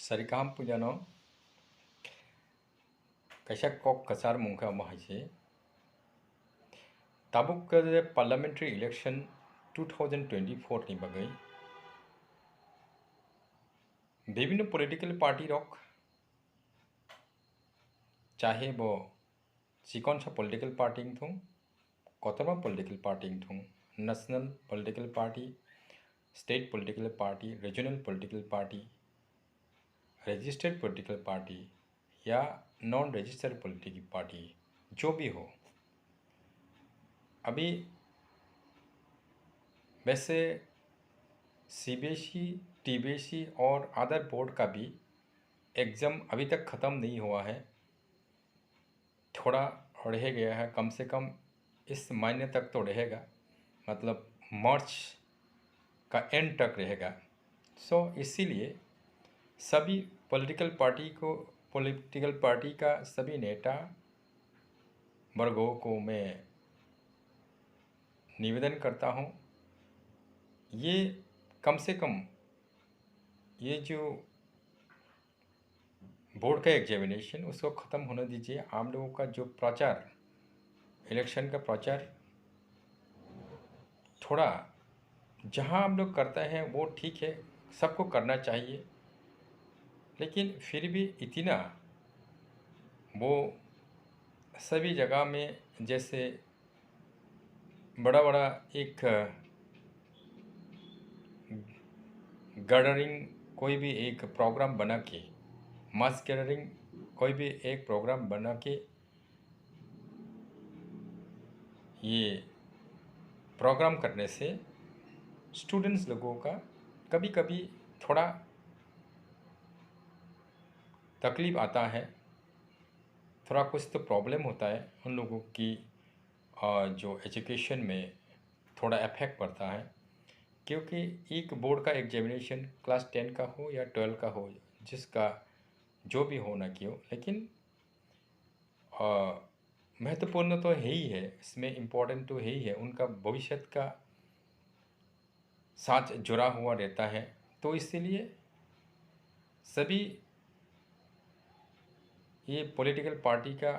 Sarikam Pujano Kashak Kok Kasar Munka Mahache Tabuk parliamentary election 2024 ની બગઈ विभिन्न political party rock चाहे वो चिकन सा पॉलिटिकल पार्टी थूं कोतमा पॉलिटिकल पार्टी थूं national political party state political party regional political party registered political party या नॉन रजिस्टर्ड पॉलिटिकल पार्टी जो भी हो। अभी वैसे सीबीएसई टीबीएसई और अदर बोर्ड का भी एग्ज़ाम अभी तक ख़त्म नहीं हुआ है, थोड़ा रह गया है। कम से कम इस महीने तक तो रहेगा, मतलब मार्च का एंड तक रहेगा। इसीलिए सभी पॉलिटिकल पार्टी का सभी नेता वर्गों को मैं निवेदन करता हूँ, ये कम से कम ये जो बोर्ड का एग्जामिनेशन उसको ख़त्म होने दीजिए। आप लोगों का जो प्रचार, इलेक्शन का प्रचार थोड़ा जहाँ हम लोग करते हैं वो ठीक है, सबको करना चाहिए, लेकिन फिर भी इतना वो सभी जगह में जैसे बड़ा बड़ा एक गैदरिंग कोई भी एक प्रोग्राम बना के, मास गैदरिंग कोई भी एक प्रोग्राम बना के ये प्रोग्राम करने से स्टूडेंट्स लोगों का कभी कभी थोड़ा तकलीफ़ आता है, थोड़ा कुछ तो प्रॉब्लम होता है उन लोगों की जो एजुकेशन में थोड़ा इफेक्ट पड़ता है, क्योंकि एक बोर्ड का एग्जामिनेशन क्लास 10 का हो या 12 का हो, जिसका जो भी हो ना क्यों, लेकिन महत्वपूर्ण तो है ही है, इसमें इम्पोर्टेंट तो है ही है, उनका भविष्य का साथ जुड़ा हुआ रहता है। तो इसीलिए सभी ये पॉलिटिकल पार्टी का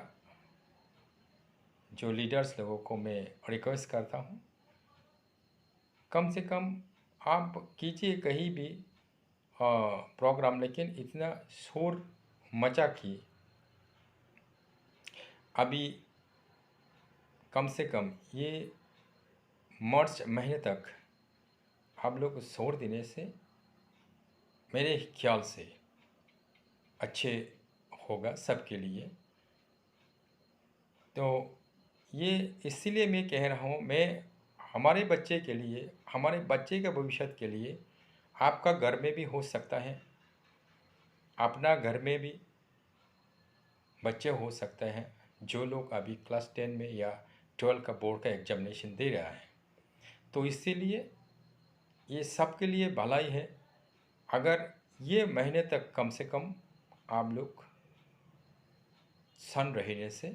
जो लीडर्स लोगों को मैं रिक्वेस्ट करता हूँ, कम से कम आप कीजिए कहीं भी प्रोग्राम, लेकिन इतना शोर मचा कि अभी कम से कम ये मार्च महीने तक आप लोग शोर देने से मेरे ख्याल से अच्छे होगा सबके लिए। तो ये इसीलिए मैं कह रहा हूँ, मैं हमारे बच्चे के लिए, हमारे बच्चे के भविष्य के लिए, आपका घर में भी हो सकता है, अपना घर में भी बच्चे हो सकते हैं जो लोग अभी क्लास 10 में या 12 का बोर्ड का एग्जामिनेशन दे रहा है। तो इसीलिए ये सबके लिए भलाई है अगर ये महीने तक कम से कम आप लोग सन रहने से